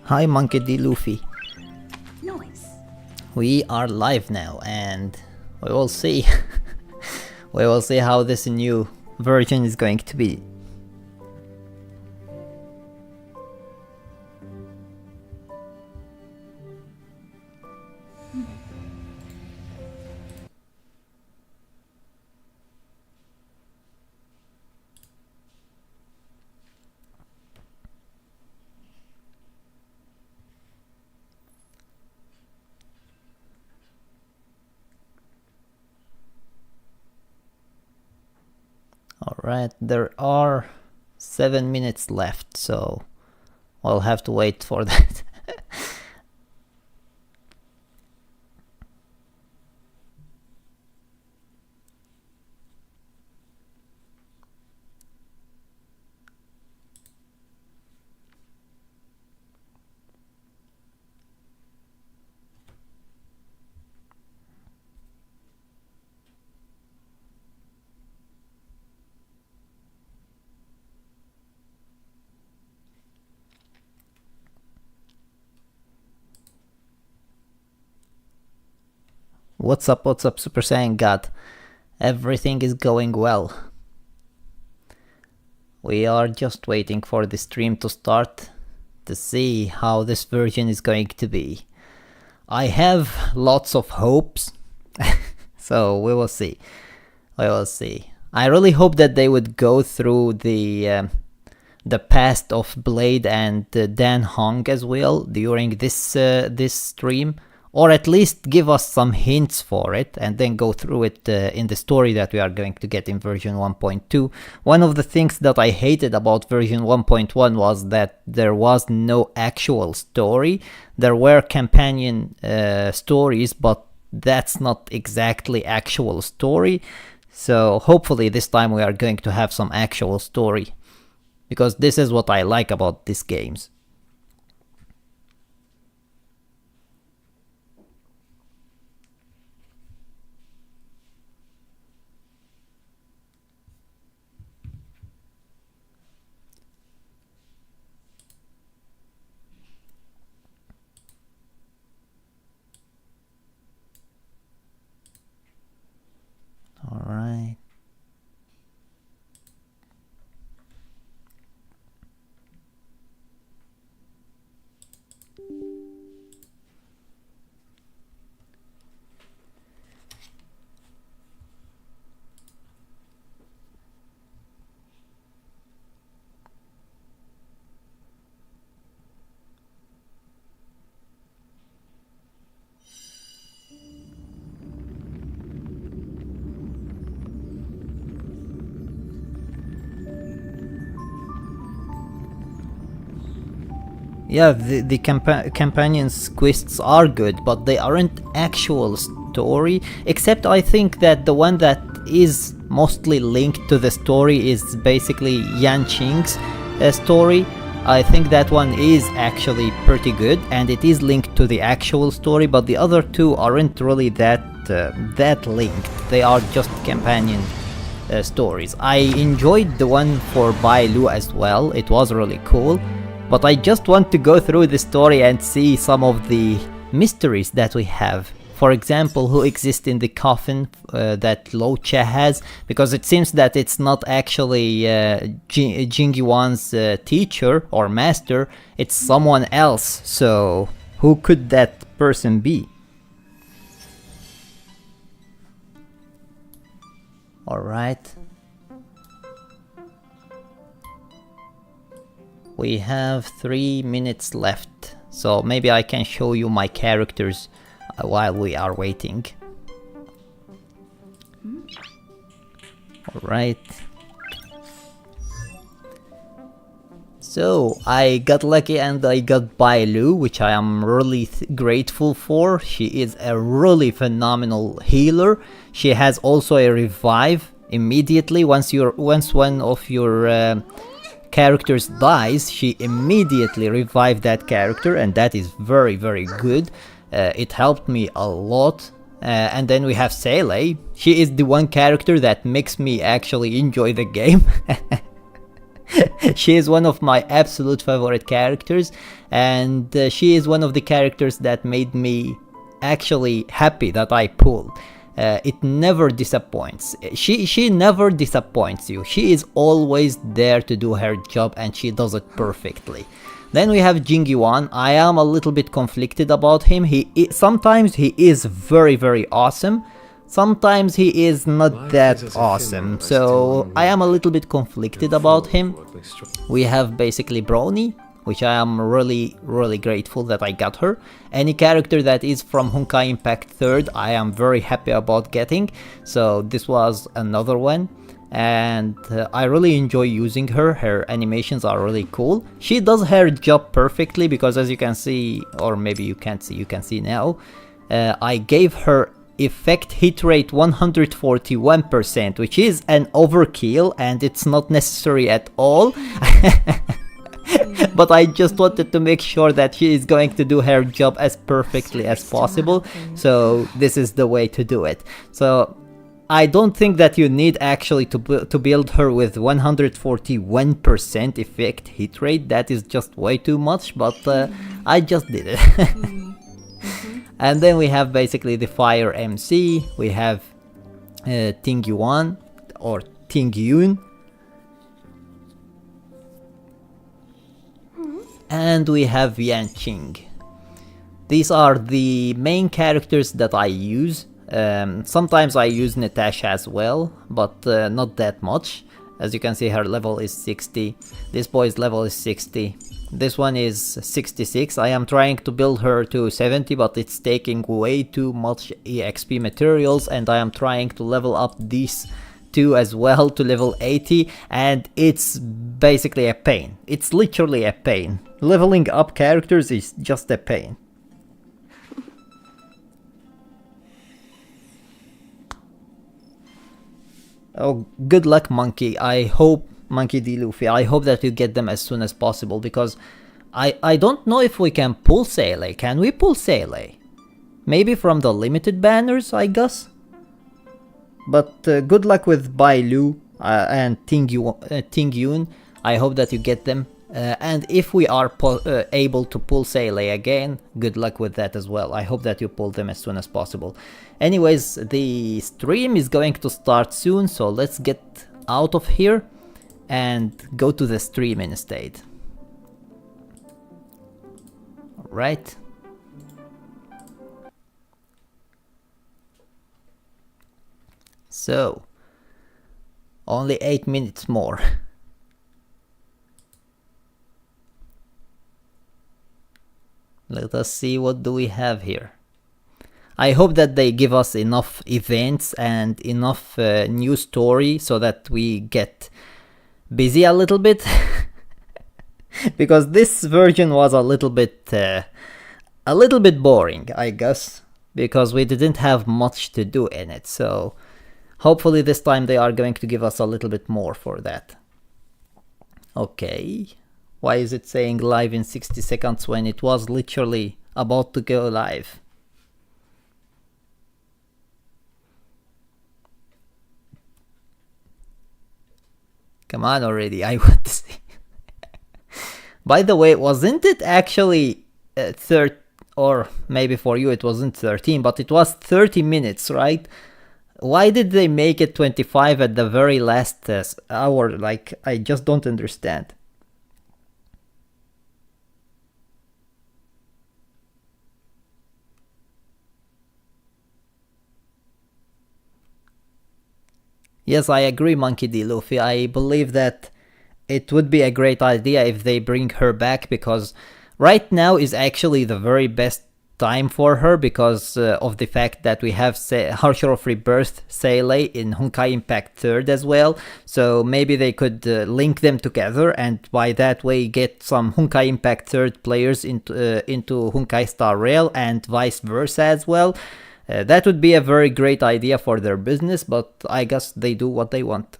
Hi Monkey D. Luffy. Nice. We are live now and we will see. We will see how this new version is going to be. Alright, there are 7 minutes left, so we'll have to wait for that. What's up, Super Saiyan God? Everything is going well. We are just waiting for the stream to start to see how this version is going to be. I have lots of hopes, so we will see. We will see. I really hope that they would go through the past of Blade and Dan Hong as well during this stream, or at least give us some hints for it and then go through it in the story that we are going to get in version 1.2. One of the things that I hated about version 1.1 was that there was no actual story. There were companion stories, but that's not exactly actual story. So hopefully this time we are going to have some actual story, because this is what I like about these games. All right. Yeah, the companions quests are good, but they aren't actual story, except I think that the one that is mostly linked to the story is basically Yan Qing's story. I think that one is actually pretty good, and it is linked to the actual story, but the other two aren't really that linked. They are just companion stories. I enjoyed the one for Bai Lu as well, it was really cool. But I just want to go through the story and see some of the mysteries that we have. For example, who exists in the coffin that Luocha has, because it seems that it's not actually Jing Yuan's teacher or master, it's someone else. So who could that person be? Alright. We have 3 minutes left, so maybe I can show you my characters while we are waiting. Alright. So, I got lucky and I got Bai Lu, which I am really grateful for. She is a really phenomenal healer. She has also a revive immediately. Once one of your characters dies, she immediately revived that character, and that is very good. It helped me a lot. And then we have Seele. She is the one character that makes me actually enjoy the game. She is one of my absolute favorite characters, and she is one of the characters that made me actually happy that I pulled. It never disappoints. She never disappoints you. She is always there to do her job, and she does it perfectly. Then we have Jing Liu. I am a little bit conflicted about him. Sometimes he is very awesome. Sometimes he is not that awesome. So I am a little bit conflicted about him. We have basically Brony, which I am really grateful that I got her. Any character that is from Honkai Impact 3rd, I am very happy about getting. So this was another one. And I really enjoy using her. Her animations are really cool. She does her job perfectly because, as you can see, or maybe you can't see, you can see now, I gave her effect hit rate 141%, which is an overkill and it's not necessary at all. But I just wanted to make sure that she is going to do her job as perfectly as possible, so this is the way to do it. So I don't think that you need actually to build her with 141% effect hit rate. That is just way too much, but I just did it. And then we have basically the Fire MC, we have Ting Yuan or Ting Yun, and we have Yan Qing. These are the main characters that I use. Sometimes I use Natasha as well, but not that much. As you can see, her level is 60. This boy's level is 60. This one is 66. I am trying to build her to 70, but it's taking way too much EXP materials, and I am trying to level up these two as well to level 80, and it's basically a pain. It's literally a pain. Leveling up characters is just a pain. Oh, good luck, Monkey. Monkey D. Luffy, I hope that you get them as soon as possible, because I don't know if we can pull Seele. Can we pull Seele? Maybe from the limited banners, I guess? But good luck with Bai Lu and Ting Yun. I hope that you get them. And if we are able to pull Seele again, good luck with that as well. I hope that you pull them as soon as possible. Anyways, the stream is going to start soon, so let's get out of here and go to the stream instead. Alright. So, only 8 minutes more. Let us see what do we have here. I hope that they give us enough events and enough new story so that we get busy a little bit. Because this version was a little bit boring, I guess, because we didn't have much to do in it. So hopefully this time they are going to give us a little bit more for that. Okay. Why is it saying live in 60 seconds when it was literally about to go live? Come on already, I want to see. By the way, wasn't it actually or maybe for you it wasn't 13, but it was 30 minutes, right? Why did they make it 25 at the very last hour? Like, I just don't understand. Yes, I agree, Monkey D. Luffy. I believe that it would be a great idea if they bring her back, because right now is actually the very best time for her because of the fact that we have Harsher of Rebirth Seele in Honkai Impact 3rd as well. So maybe they could link them together, and by that way get some Honkai Impact 3rd players into Honkai Star Rail and vice versa as well. That would be a very great idea for their business, but I guess they do what they want.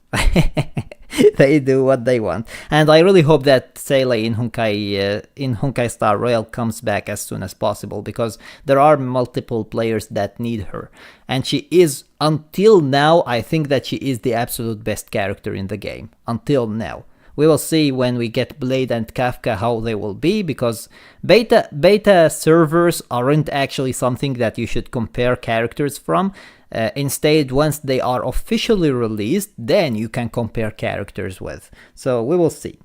They do what they want. And I really hope that Seele in Honkai Star Rail comes back as soon as possible, because there are multiple players that need her. And she is, until now, I think that she is the absolute best character in the game. Until now. We will see when we get Blade and Kafka how they will be, because beta servers aren't actually something that you should compare characters from. Instead, once they are officially released, then you can compare characters with. So we will see.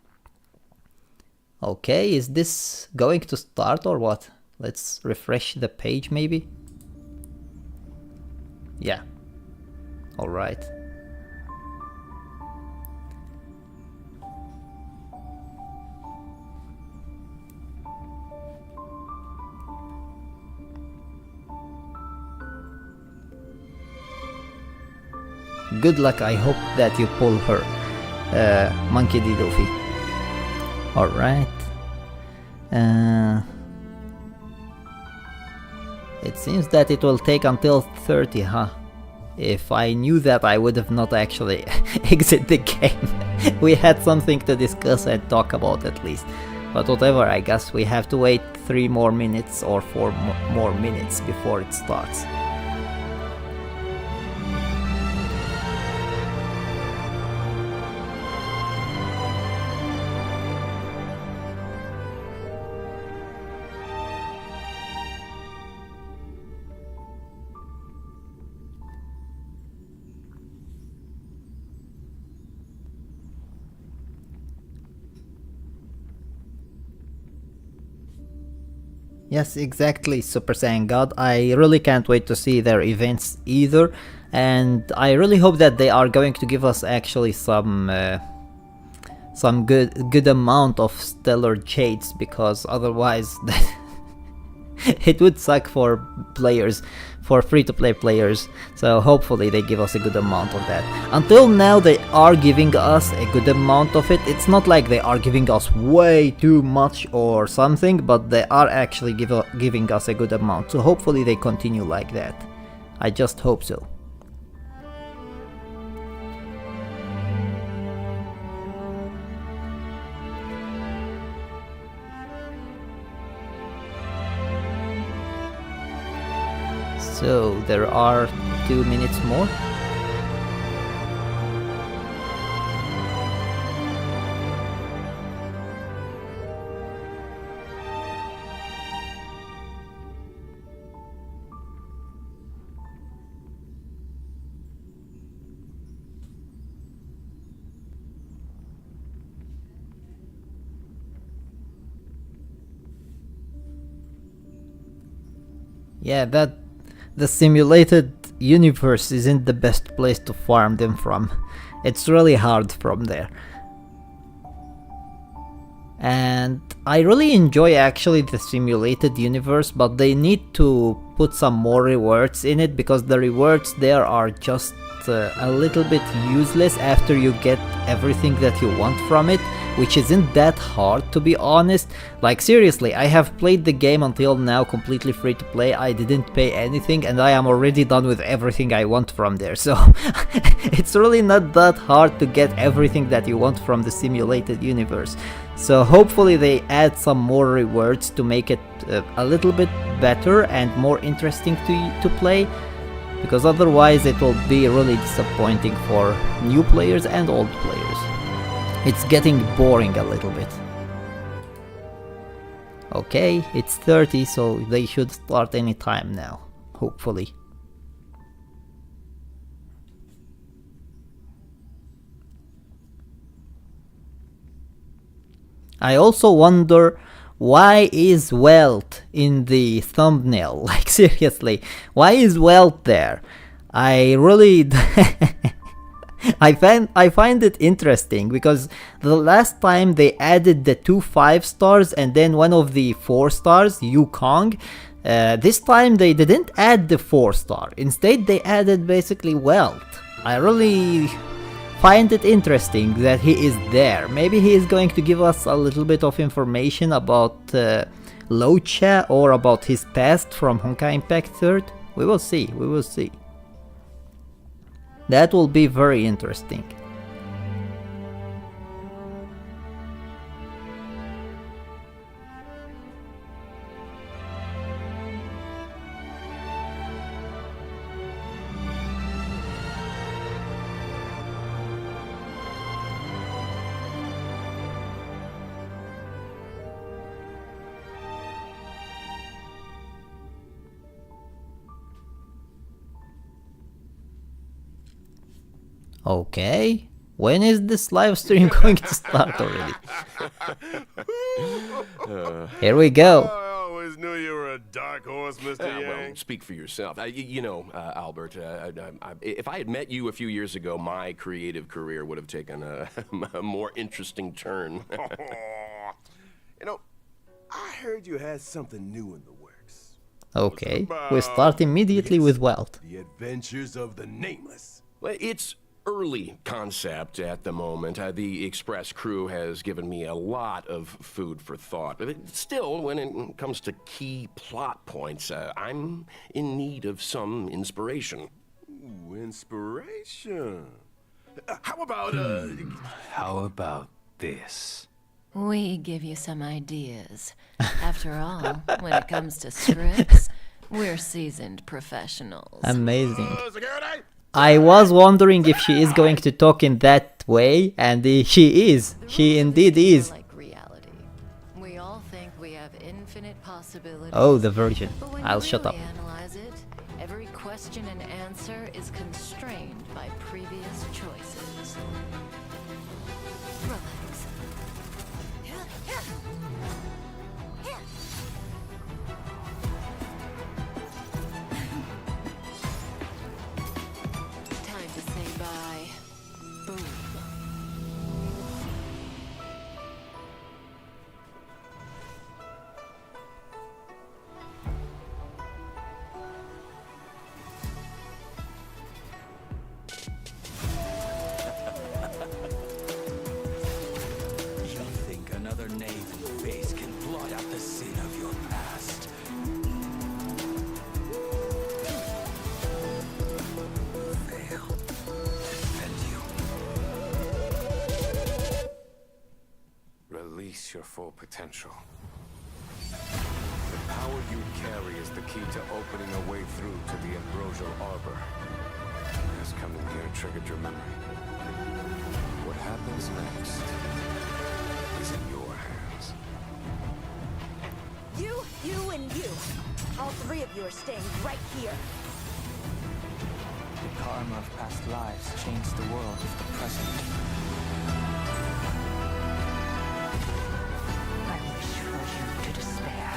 Okay, is this going to start or what? Let's refresh the page maybe. Yeah. All right. Good luck, I hope that you pull her, Monkey D. Luffy. Alright. It seems that it will take until 30, huh? If I knew that, I would have not actually exit the game. We had something to discuss and talk about at least. But whatever, I guess we have to wait 3 more minutes or 4 more minutes before it starts. Yes, exactly, Super Saiyan God. I really can't wait to see their events either, and I really hope that they are going to give us actually some good amount of stellar jades, because otherwise it would suck for players, for free-to-play players. So hopefully they give us a good amount of that. Until now they are giving us a good amount of it. It's not like they are giving us way too much or something, but they are actually giving us a good amount. So hopefully they continue like that. I just hope so. So there are 2 minutes more. Yeah, the simulated universe isn't the best place to farm them from. It's really hard from there. And I really enjoy actually the simulated universe, but they need to put some more rewards in it, because the rewards there are just a little bit useless after you get everything that you want from it, which isn't that hard, to be honest. Like seriously, I have played the game until now completely free to play. I didn't pay anything and I am already done with everything I want from there, so it's really not that hard to get everything that you want from the simulated universe. So hopefully they add some more rewards to make it a little bit better and more interesting to play, because otherwise it will be really disappointing for new players and old players. It's getting boring a little bit. Okay, it's 30, so they should start any time now, hopefully. I also wonder, why is wealth in the thumbnail? Like seriously, why is wealth there? I really I find it interesting, because the last time they added the 2 5-stars and then one of the 4 stars, Yukong. This time they didn't add the 4-star. Instead they added basically wealth. I really find it interesting that he is there. Maybe he is going to give us a little bit of information about Luocha or about his past from Honkai Impact 3rd. We will see, we will see. That will be very interesting. Okay, when is this live stream going to start already? Here we go. I always knew you were a dark horse, Mr. Yang. Well, speak for yourself. Albert, if I had met you a few years ago, my creative career would have taken a more interesting turn. You know, I heard you had something new in the works. Okay, we start immediately with wealth. The Adventures of the Nameless. Well, it's early concept at the moment. The Express crew has given me a lot of food for thought. But still, when it comes to key plot points, I'm in need of some inspiration. Ooh, inspiration. How about, How about this? We give you some ideas. After all, when it comes to scripts, we're seasoned professionals. Amazing. security? I was wondering if she is going to talk in that way, and she is. She indeed is. Like reality. We all think we have infinite possibilities. Oh, the virgin. But when I'll you shut up. really analyze it, every question and answer is constrained by previous choices. Relax. Time to say bye. Boom. You think another name and face can blot out the sin of your past? Fail. And you release your full potential. The power you carry is the key to opening a way through to the ambrosial arbor. Has coming here triggered your memory. What happens next is in your hands. You, and you. All three of you are staying right here. The karma of past lives changed the world of the present. I wish for you to despair,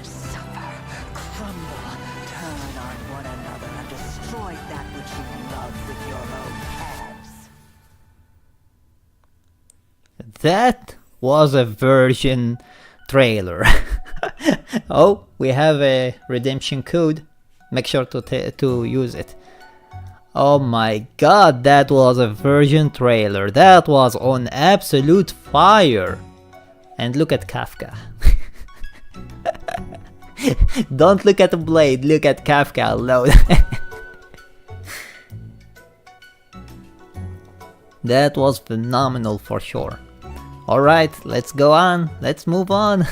suffer, crumble, turn on one another, and destroy that which you love with your own hands. That was a version trailer. Oh, we have a redemption code. Make sure to use it. Oh my god, that was a version trailer. That was on absolute fire. And look at Kafka. Don't look at the blade, look at Kafka alone. That was phenomenal for sure. Alright, let's go on. Let's move on.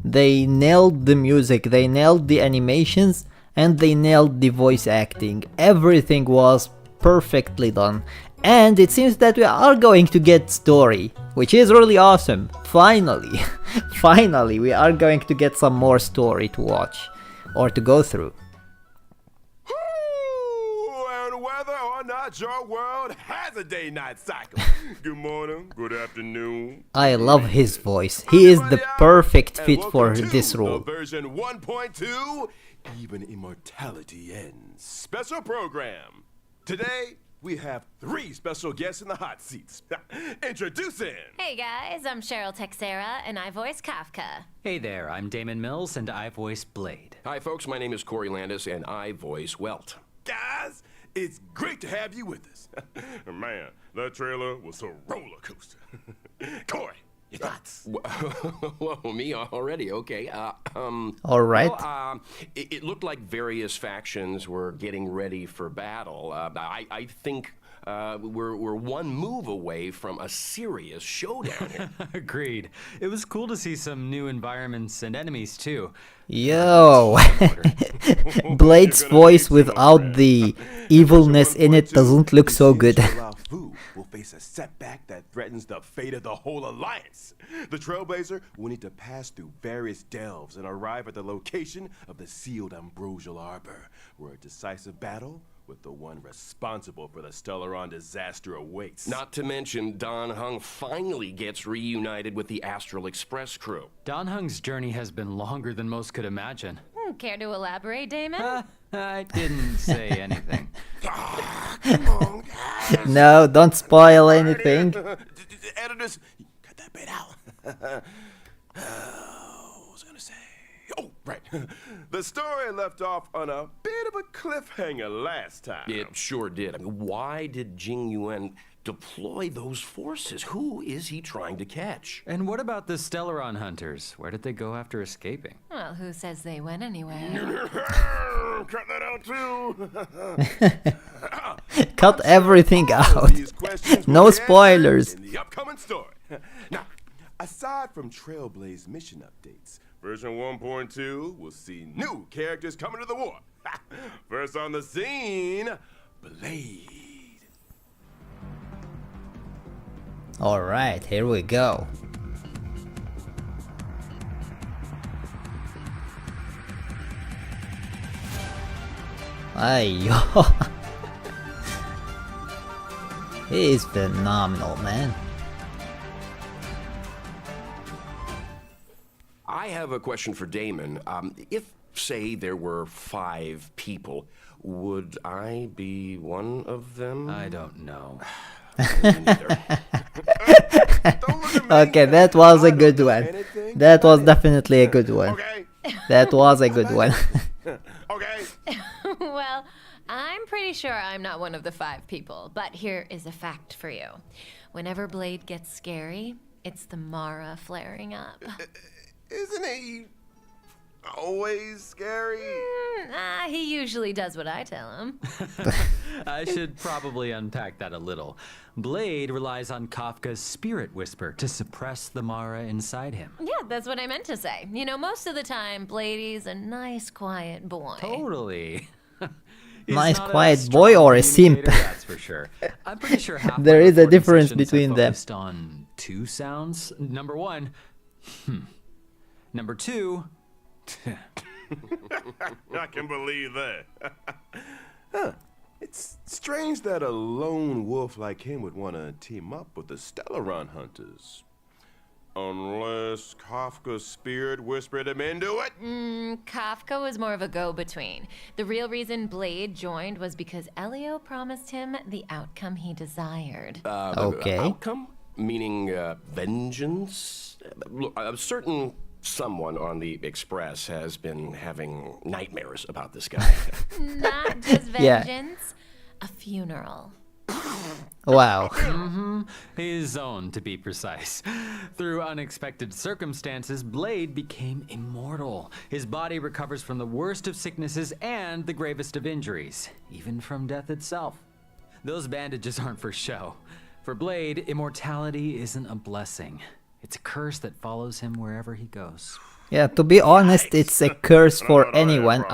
They nailed the music, they nailed the animations, and they nailed the voice acting. Everything was perfectly done. And it seems that we are going to get story, which is really awesome. Finally, finally, we are going to get some more story to watch or to go through. And whether or not your world has a day-night cycle. Good morning, good afternoon. I love his voice. He is the perfect fit for this role. Version 1.2, even Immortality ends. Special program. Today, we have 3 special guests in the hot seats. Introducing. Hey guys, I'm Cheryl Texera, and I voice Kafka. Hey there, I'm Damon Mills, and I voice Blade. Hi, folks. My name is Corey Landis, and I voice Welt. Guys, it's great to have you with us. Man, that trailer was a roller coaster. Corey, your thoughts? Whoa, me already? Okay. Alright. Well, it looked like various factions were getting ready for battle. I think we're one move away from a serious showdown here. Agreed. It was cool to see some new environments and enemies, too. Yo! Blade's voice without the evilness in it doesn't look so good. will face a setback that threatens the fate of the whole alliance. The Trailblazer will need to pass through various delves and arrive at the location of the sealed ambrosial arbor, where a decisive battle with the one responsible for the Stellaron disaster awaits. Not to mention, Don Hung finally gets reunited with the Astral Express crew. Don Hung's journey has been longer than most could imagine. Care to elaborate, Damon? I didn't say anything. Come on, guys. No, don't spoil anything. Editors, cut that bit out. What was I gonna say? Oh, right. The story left off on a bit of a cliffhanger last time. It sure did. I mean, why did Jing Yuan deploy those forces? Who is he trying to catch? And what about the Stellaron hunters? Where did they go after escaping? Well, who says they went anywhere? Cut that out too. Cut everything out. These questions will No be answered spoilers. in the upcoming story. Now, aside from Trailblaze mission updates, version 1.2 will see new characters coming to the war. First on the scene, Blade. Alright, here we go. Ayo. He is phenomenal, man. I have a question for Damon. If, say, there were 5 people, would I be one of them? I don't know. Neither. Okay, that was a good one. That was definitely a good one. Okay. That was a good one. Okay. Well, I'm pretty sure I'm not one of the 5 people, but here is a fact for you. Whenever Blade gets scary, it's the Mara flaring up. Isn't he always scary? He usually does what I tell him. I should probably unpack that a little. Blade relies on Kafka's spirit whisper to suppress the Mara inside him. Yeah, that's what I meant to say. You know, most of the time, Bladey's a nice, quiet boy. Totally. He's Nice not quiet strong boy or a simp? communicator, That's for sure. I'm pretty sure half There my is a recording difference sessions between have them. focused on 2 sounds. Number 1, Number 2, I can believe that. It's strange that a lone wolf like him would want to team up with the Stellaron hunters. Unless Kafka's spirit whispered him into it? Kafka was more of a go-between. The real reason Blade joined was because Elio promised him the outcome he desired. Okay. Outcome? Meaning vengeance? Look, a certain someone on the Express has been having nightmares about this guy. Not just Yeah. vengeance, a funeral. Wow. his own to be precise. Through unexpected circumstances, Blade became immortal. His body recovers from the worst of sicknesses and the gravest of injuries, even from death itself. Those bandages aren't for show. For Blade, immortality isn't a blessing. It's a curse that follows him wherever he goes. Yeah, to be honest, it's a curse for anyone.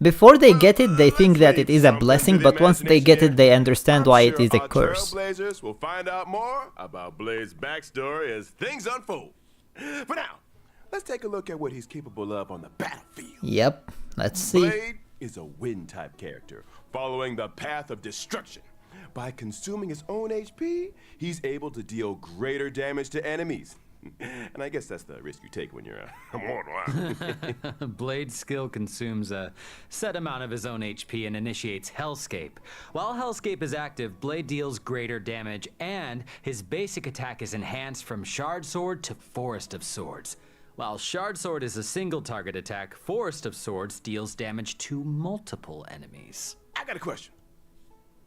Before they get it, they think that it is a blessing, but once they get it, they understand why it is a curse. Trailblazers will find out more about Blade's backstory as things unfold. For now, let's take a look at what he's capable of on the battlefield. Yep, let's see. Blade is a wind-type character, following the path of destruction. By consuming his own HP, he's able to deal greater damage to enemies. And I guess that's the risk you take when you're immortal. Blade's skill consumes a set amount of his own HP and initiates Hellscape. While Hellscape is active, Blade deals greater damage, and his basic attack is enhanced from Shard Sword to Forest of Swords. While Shard Sword is a single target attack, Forest of Swords deals damage to multiple enemies. I got a question.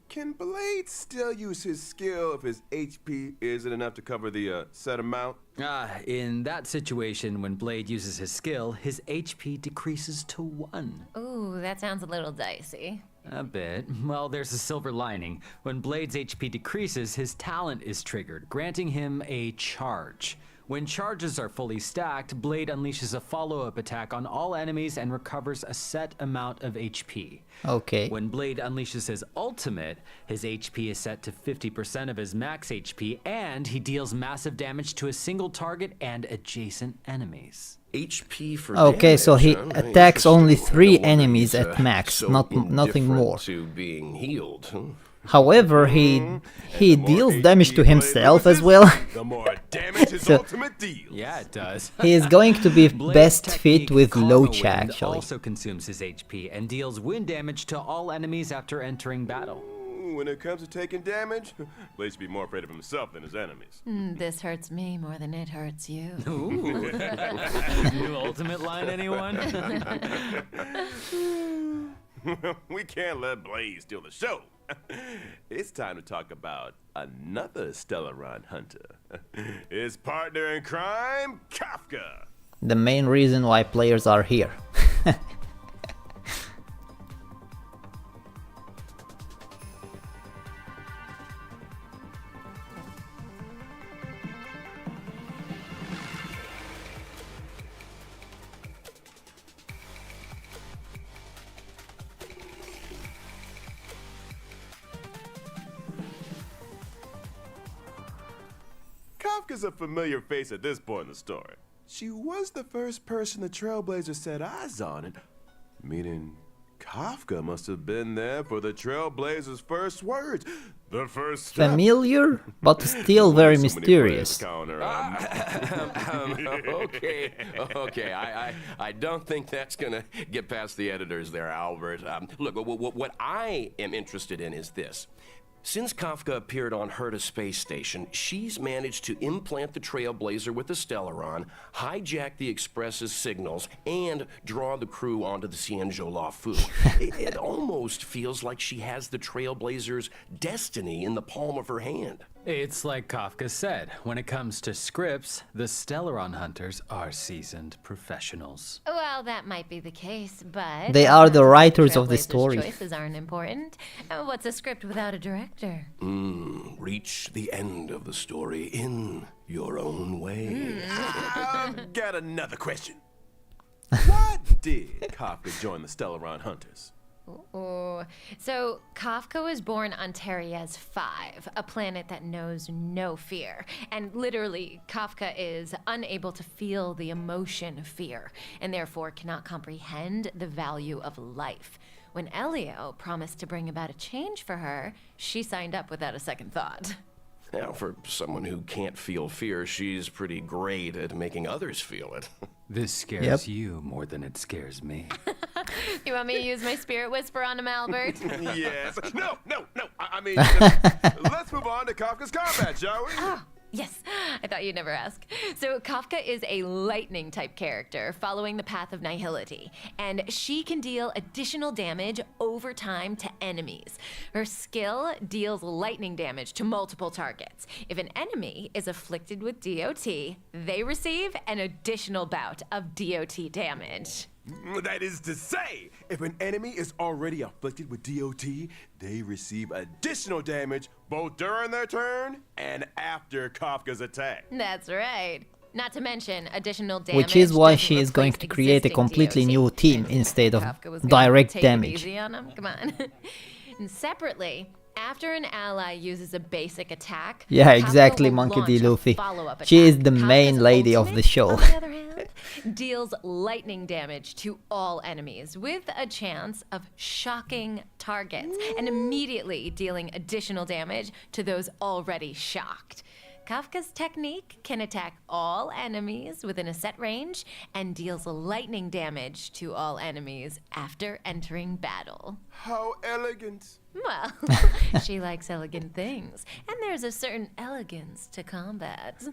Can Blade still use his skill if his HP isn't enough to cover the set amount? In that situation, when Blade uses his skill, his HP decreases to 1. Ooh, that sounds a little dicey. A bit. Well, there's a silver lining. When Blade's HP decreases, his talent is triggered, granting him a charge. When charges are fully stacked, Blade unleashes a follow-up attack on all enemies and recovers a set amount of HP. Okay. When Blade unleashes his ultimate, his HP is set to 50% of his max HP, and he deals massive damage to a single target and adjacent enemies. HP for Okay, damage, so he huh? attacks only Interesting. 3 No wonder enemies he's, at max, so nothing indifferent more. to being healed. Huh? However, he And the more deals HP damage to Blade himself as loses, well. The more damage his So- ultimate deals. Yeah, it does. He is going to be Blade's best technique, fit with Karma Luocha, Wind, actually. also consumes his HP and deals wind damage to all enemies after entering battle. When it comes to taking damage, Blade should be more afraid of himself than his enemies. This hurts me more than it hurts you. Ooh. New ultimate line, anyone? We can't let Blade steal the show. It's time to talk about another Stellaron hunter. His partner in crime, Kafka. The main reason why players are here. Kafka's a familiar face at this point in the story. She was the first person the Trailblazer set eyes on, and meaning Kafka must have been there for the Trailblazer's first words. The first step. Familiar, but still very mysterious. Okay. I don't think that's gonna get past the editors there, Albert. Look, what I am interested in is this. Since Kafka appeared on Herta Space Station, she's managed to implant the Trailblazer with the Stellaron, hijack the Express's signals, and draw the crew onto the Cienjo Fu. It almost feels like she has the Trailblazer's destiny in the palm of her hand. It's like Kafka said, when it comes to scripts, the Stellaron hunters are seasoned professionals. Well, that might be the case, but They are the that's writers of the Trailblazer's story. Choices aren't important. What's a script without a director? Reach the end of the story in your own way. I've got another question. Why did Kafka join the Stellaron Hunters? Ooh. So, Kafka was born on Teriez 5, a planet that knows no fear. And literally, Kafka is unable to feel the emotion fear, and therefore cannot comprehend the value of life. When Elio promised to bring about a change for her, she signed up without a second thought. Now, for someone who can't feel fear, she's pretty great at making others feel it. This scares Yep. you more than it scares me. You want me to use my spirit whisper on him, Albert? Yes. No. I mean, let's move on to Kafka's combat, shall we? Yes, I thought you'd never ask. So Kafka is a lightning type character following the path of nihility, and she can deal additional damage over time to enemies. Her skill deals lightning damage to multiple targets. If an enemy is afflicted with DOT, they receive an additional bout of DOT damage. That is to say, if an enemy is already afflicted with DOT, they receive additional damage both during their turn and after Kafka's attack. That's right. Not to mention additional damage. Which is why doesn't she is going replace to create a existing completely DOT. new team instead of Kafka was gonna direct take it damage. easy on him. Come on. And separately, after an ally uses a basic attack, Yeah, Kafka exactly, will Monkey launch D. a Luffy. follow-up She is attack. the main Kafka's lady of the ultimate, show. On the other hand, deals lightning damage to all enemies with a chance of shocking targets and immediately dealing additional damage to those already shocked. Kafka's technique can attack all enemies within a set range and deals lightning damage to all enemies after entering battle. How elegant. Well, she likes elegant things, and there's a certain elegance to combat.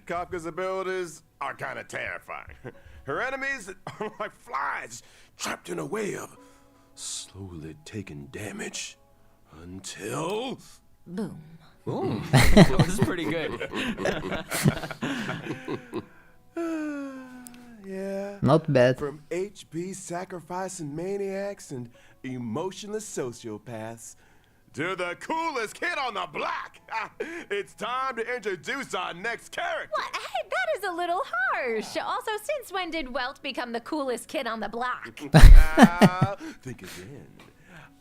Kafka's abilities are kind of terrifying. Her enemies are like flies trapped in a web, slowly taking damage until... Boom. Ooh, that was pretty good. Yeah. Not bad. From HP sacrificing maniacs and emotionless sociopaths, to the coolest kid on the block. It's time to introduce our next character. What? Hey, that is a little harsh. Also, since when did Welt become the coolest kid on the block? Think again.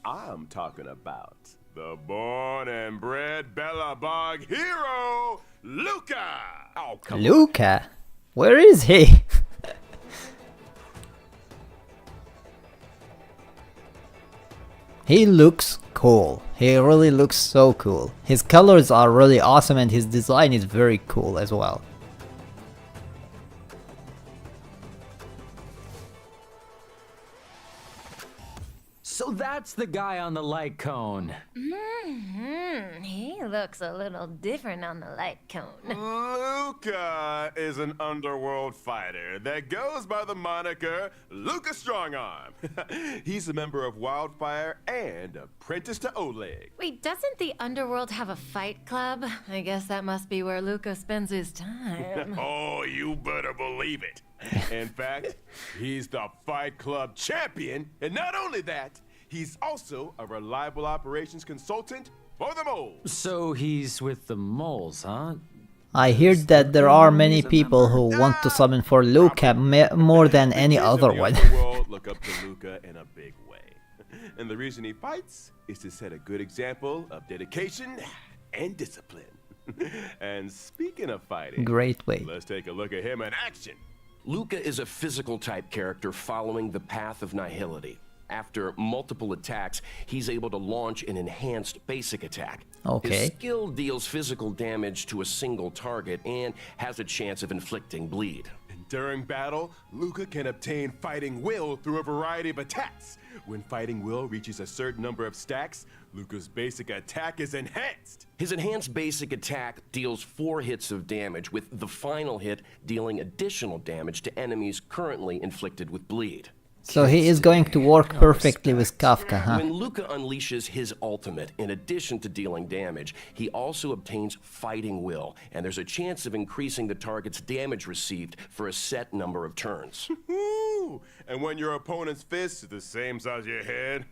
I'm talking about the born and bred Bellabog hero, Luka. Oh, come on. Luka? Where is he? He looks cool. He really looks so cool. His colors are really awesome and his design is very cool as well. So that's the guy on the light cone. He looks a little different on the light cone. Luka is an underworld fighter that goes by the moniker Luka Strongarm. He's a member of Wildfire and apprentice to Oleg. Wait, doesn't the underworld have a fight club? I guess that must be where Luka spends his time. Oh, you better believe it. In fact, he's the Fight Club champion, and not only that, he's also a reliable operations consultant for the moles. So he's with the moles, huh? I heard that there are many people who want to summon for Luka more than any Kids other in the one. underworld look up to Luka in a big way. And the reason he fights is to set a good example of dedication and discipline. And speaking of fighting, Great way. let's take a look at him in action. Luka is a physical type character following the path of nihility. After multiple attacks, he's able to launch an enhanced basic attack. Okay. His skill deals physical damage to a single target and has a chance of inflicting bleed. And during battle, Luka can obtain fighting will through a variety of attacks. When fighting will reaches a certain number of stacks, Luka's basic attack is enhanced. His enhanced basic attack deals 4 hits of damage, with the final hit dealing additional damage to enemies currently inflicted with bleed. So he is going to work perfectly with Kafka, huh? When Luka unleashes his ultimate, in addition to dealing damage, he also obtains fighting will, and there's a chance of increasing the target's damage received for a set number of turns. Ooh, and when your opponent's fist is the same size as your head,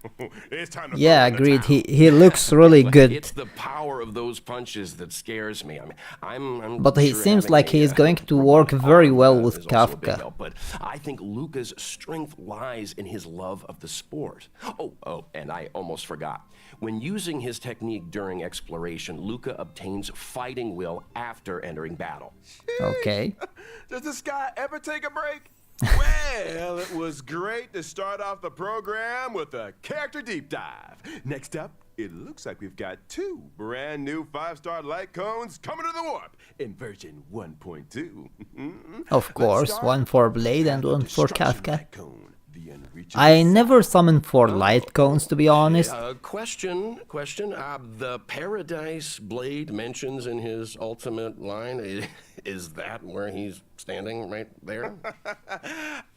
it's time to Yeah, throw in the agreed. towel. He looks really good. It's the power of those punches that scares me. I mean, I'm But he sure seems having like he is going to work very well with is also a big Kafka. help, but I think Luka's strength lies in his love of the sport. Oh, and I almost forgot. When using his technique during exploration, Luka obtains fighting will after entering battle. Okay. Does this guy ever take a break? Well, it was great to start off the program with a character deep dive. Next up, it looks like we've got 2 brand new 5-star light cones coming to the warp in version 1.2. Of course, one for Blade and one for Destruction Kafka. light cone, the unreachable I never summoned for light cones, to be honest. Question. The Paradise Blade mentions in his ultimate line, is that where he's standing right there?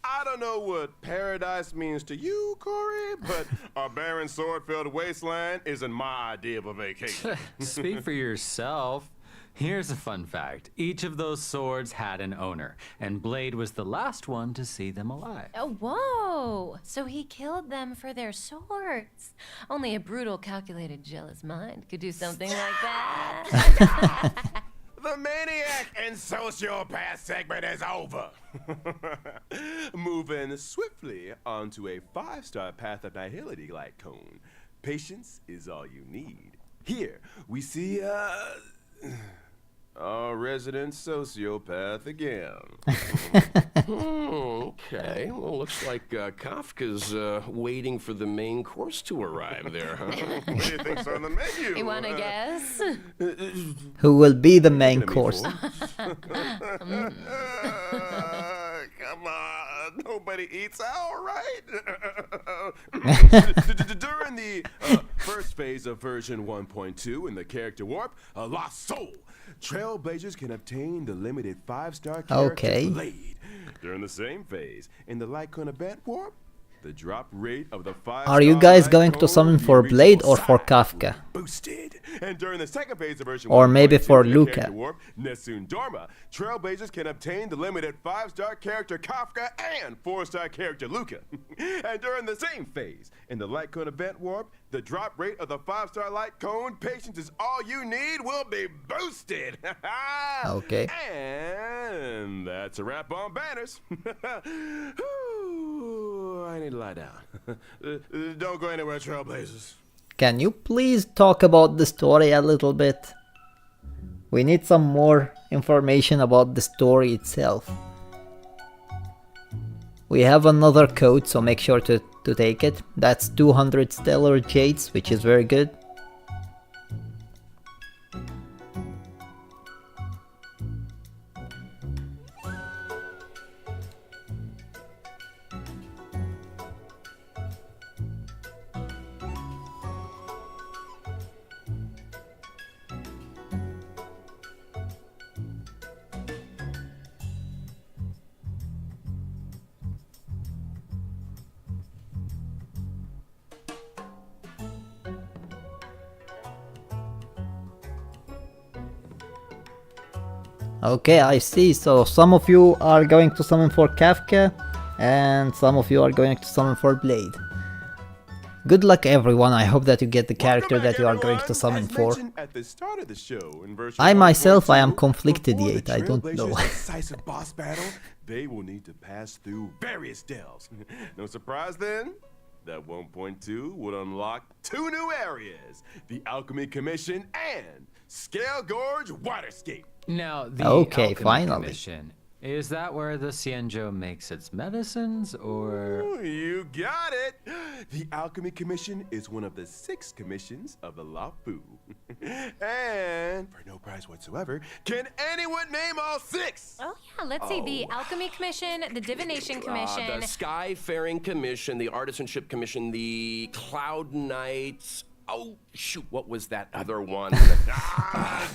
I don't know what paradise means to you, Corey, but a barren sword-filled wasteland isn't my idea of a vacation. Speak for yourself. Here's a fun fact. Each of those swords had an owner, and Blade was the last one to see them alive. Oh, whoa! So he killed them for their swords. Only a brutal, calculated, jealous mind could do something like that. The maniac and sociopath segment is over. Moving swiftly onto a 5-star path of nihility light cone. Patience is all you need. Here we see our resident sociopath again. Okay, well, looks like Kafka's waiting for the main course to arrive there, huh? What do you think's on the menu? You wanna guess? Who will be the main course? Come on, nobody eats out, right? During the first phase of version 1.2 in the character warp, a lost soul, Trailblazers can obtain the limited 5-star character Okay. Blade. During the same phase, in the Lycon event warp, the drop rate of the 5 Are you guys going to summon for Blade or for Kafka? Boosted. And during the second phase of version Or maybe 1.2 for in the Luka. character warp, Nessun Dorma, Trailblazers can obtain the limited 5-star character Kafka and 4-star character Luka. And during the same phase, in the Light Cone event warp, the drop rate of the 5-star Light Cone Patience is all you need will be boosted. Okay. And that's a wrap on banners. Whew, I need to lie down. Don't go anywhere, Trailblazers. Can you please talk about the story a little bit? We need some more information about the story itself. We have another code, so make sure to take it. That's 200 stellar jades, which is very good. Okay, I see. So some of you are going to summon for Kafka, and some of you are going to summon for Blade. Good luck everyone, I hope that you get the character that you are going to summon for. I myself, I am conflicted yet, I don't know. Decisive boss battle, they will need to pass through various delves. No surprise then? That 1.2 would unlock 2 new areas, the Alchemy Commission and Scale Gorge Waterscape. Now, the Okay, Alchemy finally. Commission, is that where the Xianzhou makes its medicines, or...? Ooh, you got it! The Alchemy Commission is one of the 6 commissions of the Lafu. And, for no prize whatsoever, can anyone name all 6? Oh yeah, let's see. The Alchemy Commission, the Divination Commission. The Skyfaring Commission, the Artisanship Commission, the Cloud Knights. Oh, shoot, what was that other one?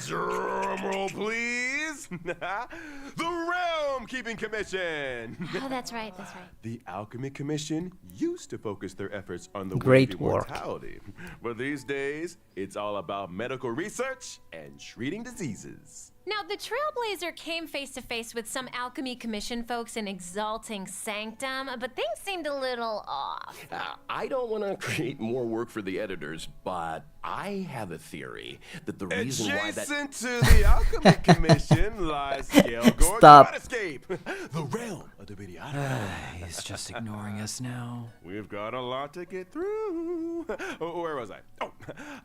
Drum roll, please! The Realm Keeping Commission! Oh, that's right, that's right. The Alchemy Commission used to focus their efforts on the Great way of work. immortality. But these days, it's all about medical research and treating diseases. Now, the Trailblazer came face to face with some Alchemy Commission folks in Exalting Sanctum, but things seemed a little off. I don't want to create more work for the editors, but I have a theory that the reason why that... Adjacent to the Alchemy Commission lies Scale Gorge Stop. Waterscape, the realm of the Veliona. He's just ignoring us now. We've got a lot to get through. Oh, where was I? Oh,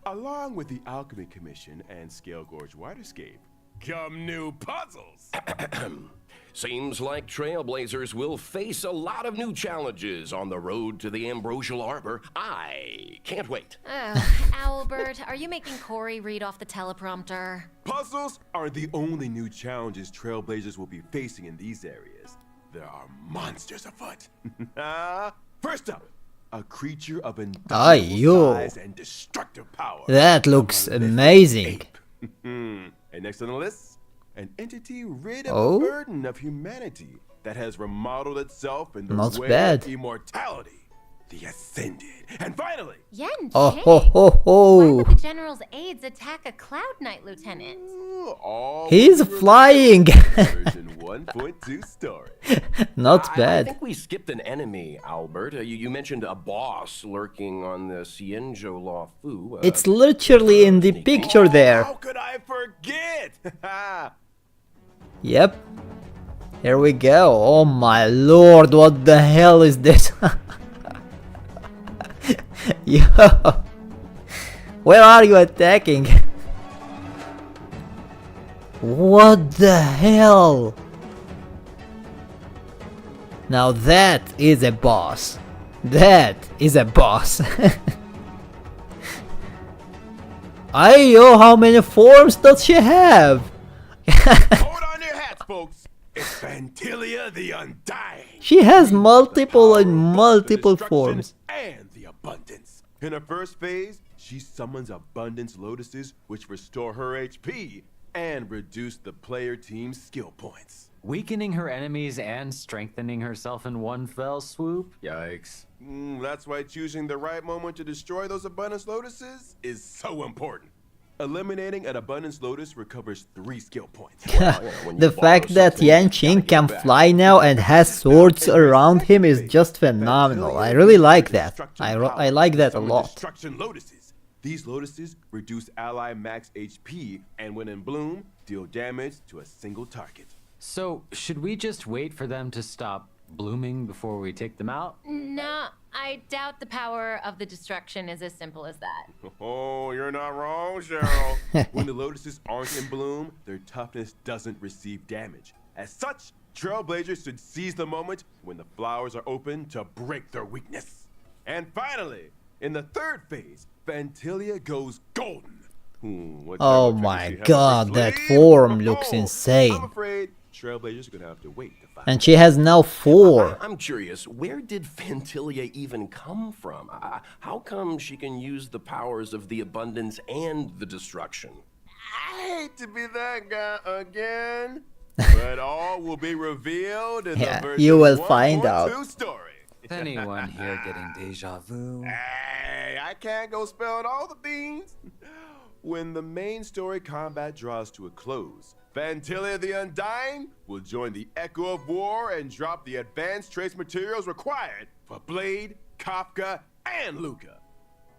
along with the Alchemy Commission and Scale Gorge Waterscape, come new puzzles. Seems like Trailblazers will face a lot of new challenges on the road to the Ambrosial Arbor. I can't wait. Albert, are you making Corey read off the teleprompter? Puzzles aren't the only new challenges Trailblazers will be facing in these areas. There are monsters afoot. First up, a creature of indomitable size and destructive power. That looks amazing. And next on the list, an entity rid of the burden of humanity that has remodeled itself in the Not way bad. of immortality, the Ascended. And finally, Yen Oh Jing. ho ho Why ho! would the General's aides attack a Cloud Knight lieutenant? all He's will be flying! version 1.2 story. Not I bad. think we skipped an enemy, Albert. You mentioned a boss lurking on the Xianzhou Lafu. It's literally in the picture there. How could I forget? Yep. Here we go. Oh my lord, what the hell is this? Yo. Where are you attacking? What the hell? Now that is a boss. That is a boss. Ayo, how many forms does she have? Hold on your hats, folks. It's Vantilia the Undying. She has multiple and Power of multiple the destruction forms. And the abundance. In her first phase, she summons abundance lotuses which restore her HP and reduce the player team's skill points. weakening her enemies and strengthening herself in one fell swoop? Yikes. That's why choosing the right moment to destroy those abundance lotuses is so important. Eliminating an abundance lotus recovers 3 skill points. The fact that Yanqing can fly now and has swords around him is just phenomenal. I really like that. I like that a lot. Destruction lotuses. These lotuses reduce ally max HP and when in bloom, deal damage to a single target. So, should we just wait for them to stop blooming before we take them out? No, I doubt the power of the destruction is as simple as that. Oh, you're not wrong, Cheryl. When the lotuses aren't in bloom, their toughness doesn't receive damage. As such, trailblazers should seize the moment when the flowers are open to break their weakness. And finally, in the 3rd phase, Vantilia goes golden. Oh my god, that form looks I'm insane. afraid trailblazers are gonna have to wait to find And she has now 4. I'm curious, where did Vantilia even come from? How come she can use the powers of the abundance and the destruction? I hate to be that guy again, but all will be revealed in Yeah, the version you will find 1.2 out. story. Anyone here getting deja vu? Hey, I can't go spelling all the beans. When the main story combat draws to a close, Vantilia the Undying will join the Echo of War and drop the advanced trace materials required for Blade, Kafka, and Luka.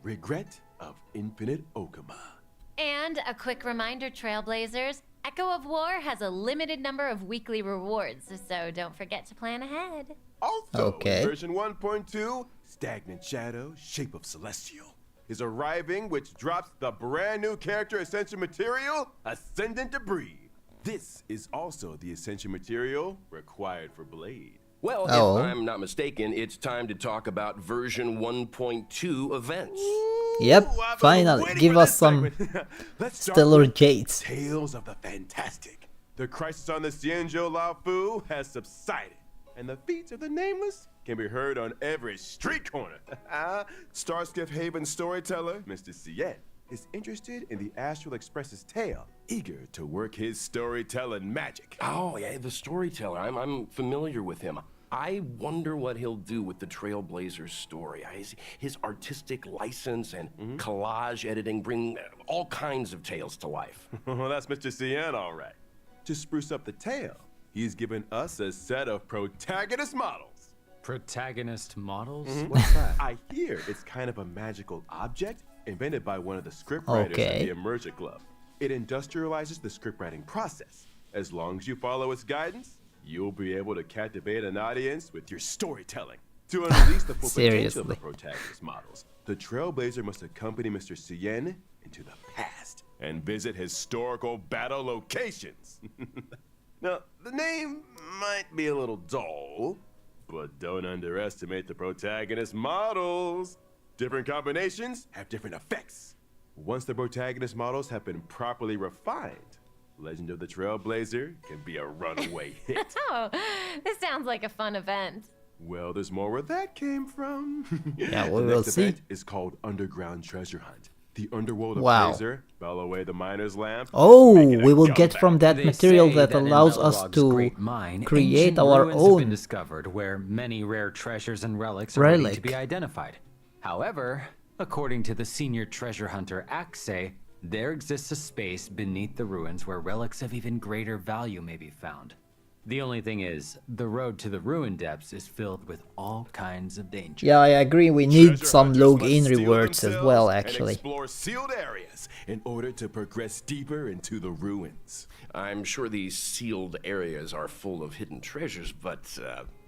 Regret of Infinite Okama. And a quick reminder, Trailblazers, Echo of War has a limited number of weekly rewards, so don't forget to plan ahead. Also, Okay. version 1.2, Stagnant Shadow, Shape of Celestial, is arriving, which drops the brand new character Ascension material, Ascendant Debris. This is also the Ascension material required for Blade. Well, Oh. if I'm not mistaken, it's time to talk about version 1.2 events. Yep, Ooh, I've been finally, waiting give for us this some segment. Let's start stellar with jades. Tales of the Fantastic. The crisis on the Xianzhou Lao Fu has subsided, and the feats of the Nameless can be heard on every street corner. Starskiff Haven storyteller, Mr. Cien, is interested in the Astral Express's tale, eager to work his storytelling magic. Oh, yeah, the storyteller. I'm familiar with him. I wonder what he'll do with the Trailblazers story. His artistic license and collage editing bring all kinds of tales to life. Well, that's Mr. Cien, all right. To spruce up the tale, he's given us a set of protagonist models. Protagonist models? Mm-hmm. What's that? I hear it's kind of a magical object invented by one of the scriptwriters Okay. at the Emergent Club. It industrializes the scriptwriting process. As long as you follow its guidance, you'll be able to captivate an audience with your storytelling. To unleash the full potential of the Seriously. protagonist models, the Trailblazer must accompany Mr. Cien into the past and visit historical battle locations. Now, the name might be a little dull, but don't underestimate the protagonist models. Different combinations have different effects. Once the protagonist models have been properly refined, Legend of the Trailblazer can be a runaway hit. Oh, this sounds like a fun event. Well, there's more where that came from. Yeah, we the will next see. event is called Underground Treasure Hunt. The underworld of Wow. Fraser, bell away the miner's lamp. Oh, make it a we will comeback. get from that They material say that in allows us Melrog's to great mine, create ancient our ruins have been own. discovered where many rare treasures and relics are ready to Relic. be identified. However, according to the senior treasure hunter Axe, there exists a space beneath the ruins where relics of even greater value may be found. The only thing is, the road to the ruin depths is filled with all kinds of danger. Yeah, I agree. We need Treasure some hunters login must steel rewards as themselves well, and actually. explore sealed areas in order to progress deeper into the ruins. I'm sure these sealed areas are full of hidden treasures, but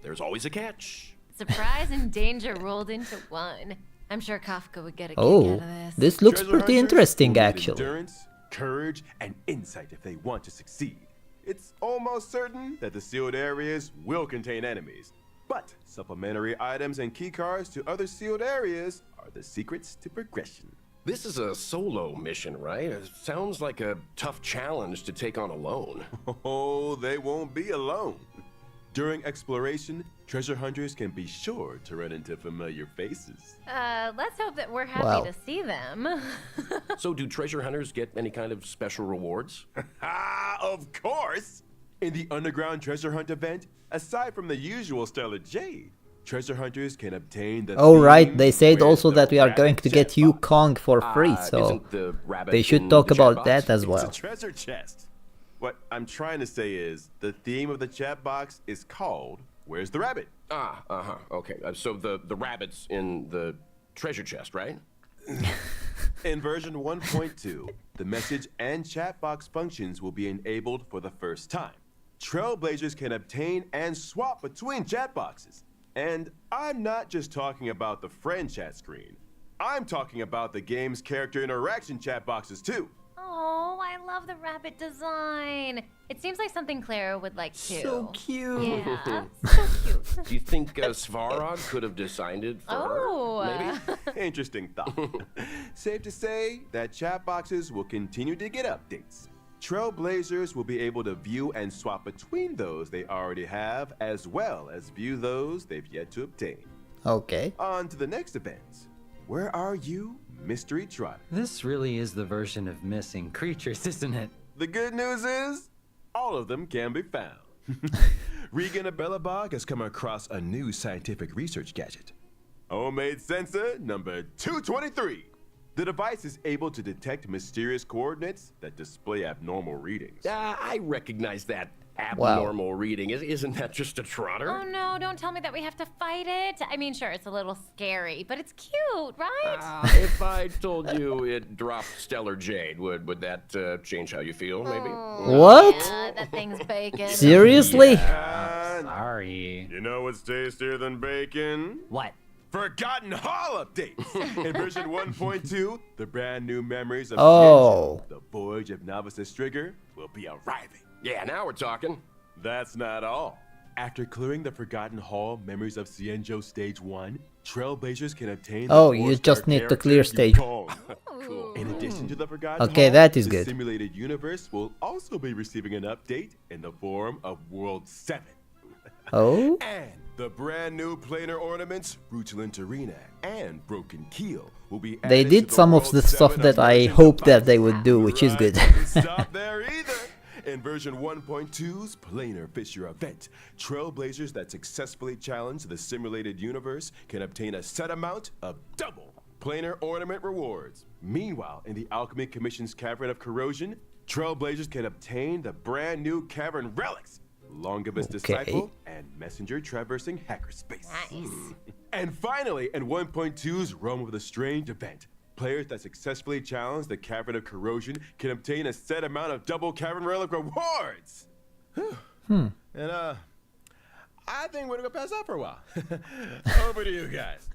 there's always a catch. Surprise and danger rolled into one. I'm sure Kafka would get a kick Oh, out of this. this looks Treasure pretty hunters interesting, will need actually. Endurance, courage, and insight if they want to succeed. It's almost certain that the sealed areas will contain enemies, but supplementary items and keycards to other sealed areas are the secrets to progression. This is a solo mission, right? It sounds like a tough challenge to take on alone. Oh, they won't be alone. During exploration, treasure hunters can be sure to run into familiar faces. Let's hope that we're happy Wow. to see them. So do treasure hunters get any kind of special rewards? Ah, of course! In the underground treasure hunt event, aside from the usual stellar jade, treasure hunters can obtain the Oh right, theme, they said Where's also the that we are Rabbit going to get Chat Box? Kong for free, so Isn't the rabbit they should in talk the chat about box? that as It's well. a treasure chest. What I'm trying to say is, the theme of the chat box is called Where's the Rabbit? Okay. So the rabbit's in the treasure chest, right? In version 1.2, the message and chat box functions will be enabled for the first time. Trailblazers can obtain and swap between chat boxes. And I'm not just talking about the friend chat screen. I'm talking about the game's character interaction chat boxes too. Oh, I love the rabbit design. It seems like something Clara would like too. So cute. Yeah, so cute. Do you think Svarog could have designed it for Oh. her? Maybe? Interesting thought. Safe to say that chat boxes will continue to get updates. Trailblazers will be able to view and swap between those they already have, as well as view those they've yet to obtain. Okay. On to the next event. Where are you, Mystery Trotter? This really is the version of missing creatures, isn't it? The good news is, all of them can be found. Regan of Bellabog has come across a new scientific research gadget. Homemade sensor number 223. The device is able to detect mysterious coordinates that display abnormal readings. I recognize that abnormal reading. Isn't that just a trotter? Oh no, don't tell me that we have to fight it. I mean, sure, it's a little scary, but it's cute, right? If I told you it dropped stellar jade, would that change how you feel, maybe? What? That thing's bacon. Seriously? Sorry. You know what's tastier than bacon? What? Forgotten Hall updates! In version 1.2, the brand new memories of Oh. Xianzhou, the Voyage of Novice Strigger, will be arriving. Yeah, now we're talking. That's not all. After clearing the Forgotten Hall memories of Xianzhou Stage 1, Trailblazers can obtain the Oh, you four-star just need to character clear stage. Yukong. Cool. In addition to the Forgotten Okay, Hall, that is the good. simulated universe will also be receiving an update in the form of World 7. Oh? And the brand new planar ornaments, Rutilant Arena and Broken Keel, will be added They to did the some of World the stuff 7 that I immersion hoped that device. they would do, which is good. Doesn't stop there either. In version 1.2's Planar Fisher event, Trailblazers that successfully challenge the simulated universe can obtain a set amount of double planar ornament rewards. Meanwhile, in the Alchemy Commission's Cavern of Corrosion, Trailblazers can obtain the brand new Cavern Relics, Longibus Disciple, and Messenger Traversing Hackerspace. Nice. And finally, in 1.2's Realm of the Strange event, players that successfully challenge the Cavern of Corrosion can obtain a set amount of double Cavern Relic rewards. And I think we're gonna pass out for a while. Over to you guys.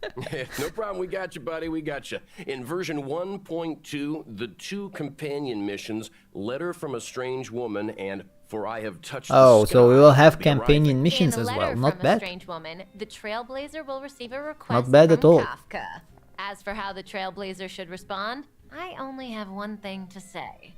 No problem. We got you, buddy. We got you. In version 1.2, the two companion missions, Letter from a Strange Woman and For I Have Touched the Oh, Sky, so we will have be companion arriving. missions In as the well. letter Not from a bad. strange woman, the Trailblazer will receive a request Not bad from at all. Kafka. As for how the Trailblazer should respond, I only have one thing to say.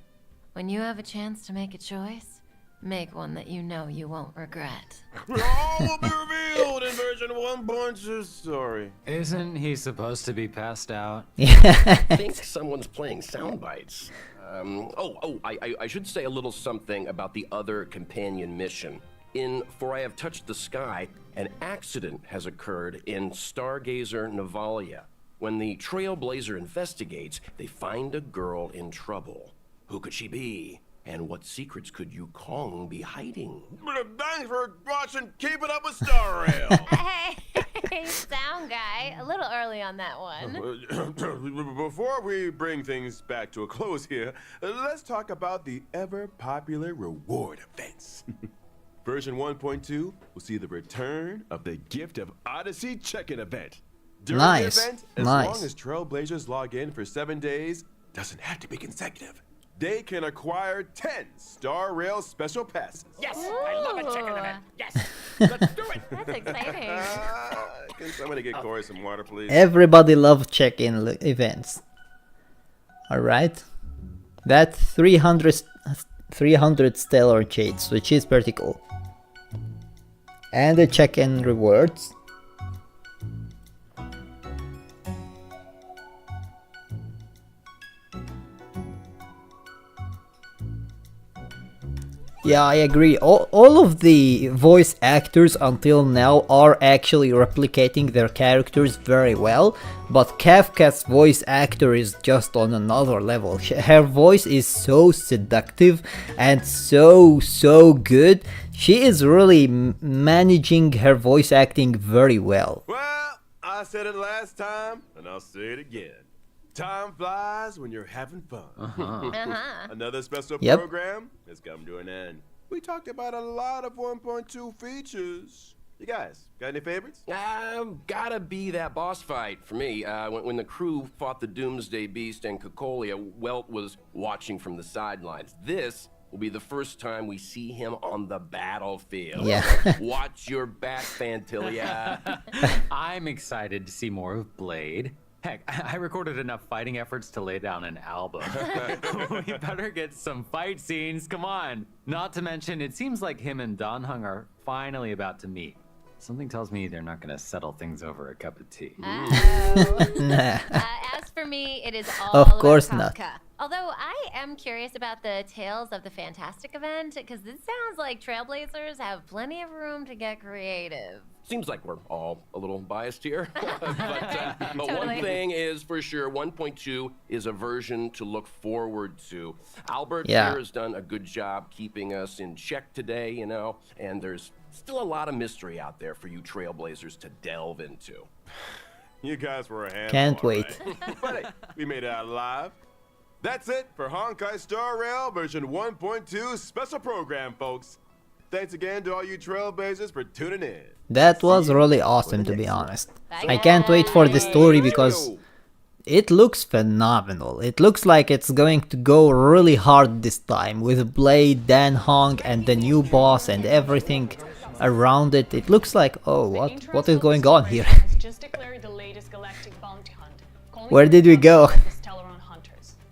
When you have a chance to make a choice, make one that you know you won't regret. All will be revealed in version 1.2. Sorry. Isn't he supposed to be passed out? I think someone's playing sound bites. I should say a little something about the other companion mission. In For I Have Touched the Sky, an accident has occurred in Stargazer Navalia. When the Trailblazer investigates, they find a girl in trouble. Who could she be? And what secrets could Yukong be hiding? Thanks for watching Keep It Up with Star Rail. Hey, sound guy, a little early on that one. Before we bring things back to a close here, let's talk about the ever-popular reward events. Version 1.2 will see the return of the Gift of Odyssey check-in event. During Nice, the event, as nice. long as Trailblazers log in for 7 days, doesn't have to be consecutive, they can acquire 10 Star Rail special passes. Yes! I love a chicken event! Yes! Let's do it! That's exciting. Can somebody get Corey some water, please? Everybody loves check-in events. Alright. That's 300 stellar jades, which is pretty cool. And the check-in rewards. Yeah, I agree. All of the voice actors until now are actually replicating their characters very well, but Kafka's voice actor is just on another level. Her voice is so seductive and so good. She is really managing her voice acting very well. Well, I said it last time, and I'll say it again. Time flies when you're having fun. Another special program has come to an end. We talked about a lot of 1.2 features. You guys, got any favorites? Gotta be that boss fight for me. When the crew fought the Doomsday Beast and Kokolia, Welt was watching from the sidelines. This will be the first time we see him on the battlefield. Yeah. Watch your back, Fantilia. I'm excited to see more of Blade. Heck, I recorded enough fighting efforts to lay down an album. We better get some fight scenes, come on. Not to mention, it seems like him and Dan Heng are finally about to meet. Something tells me they're not gonna settle things over a cup of tea. As for me, it is all Of course about not. Kafka. Although I am curious about the Tales of the Fantastic event, because this sounds like Trailblazers have plenty of room to get creative. Seems like we're all a little biased here. but one Totally. thing is for sure, 1.2 is a version to look forward to. Albert Yeah. here has done a good job keeping us in check today, you know, and there's still a lot of mystery out there for you Trailblazers to delve into. You guys were a handful. Can't wait. Right? But hey, we made it out alive. That's it for Honkai Star Rail version 1.2 special program, folks. Thanks again to all you Trailblazers for tuning in. That was really awesome, to be honest. I can't wait for the story because it looks phenomenal. It looks like it's going to go really hard this time with Blade, Dan Heng, and the new boss and everything around it. It looks like, oh, what is going on here? Where did we go?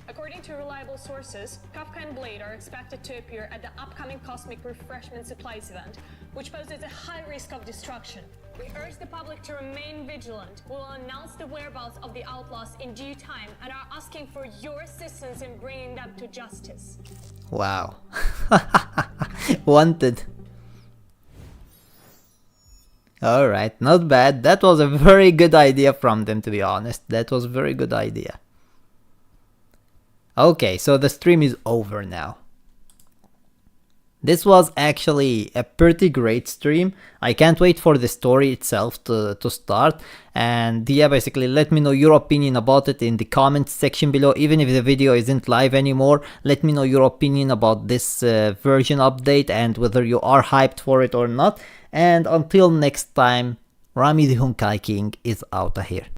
According to reliable sources, Kafka and Blade are expected to appear at the upcoming Cosmic Refreshment Supplies event, which poses a high risk of destruction. We urge the public to remain vigilant. We will announce the whereabouts of the outlaws in due time and are asking for your assistance in bringing them to justice. Wow. Wanted. Alright, not bad. That was a very good idea from them, to be honest. That was a very good idea. Okay, so the stream is over now. This was actually a pretty great stream. I can't wait for the story itself to start. And yeah, basically let me know your opinion about it in the comments section below. Even if the video isn't live anymore, let me know your opinion about this version update and whether you are hyped for it or not. And until next time, Rami the Honkai King is out of here.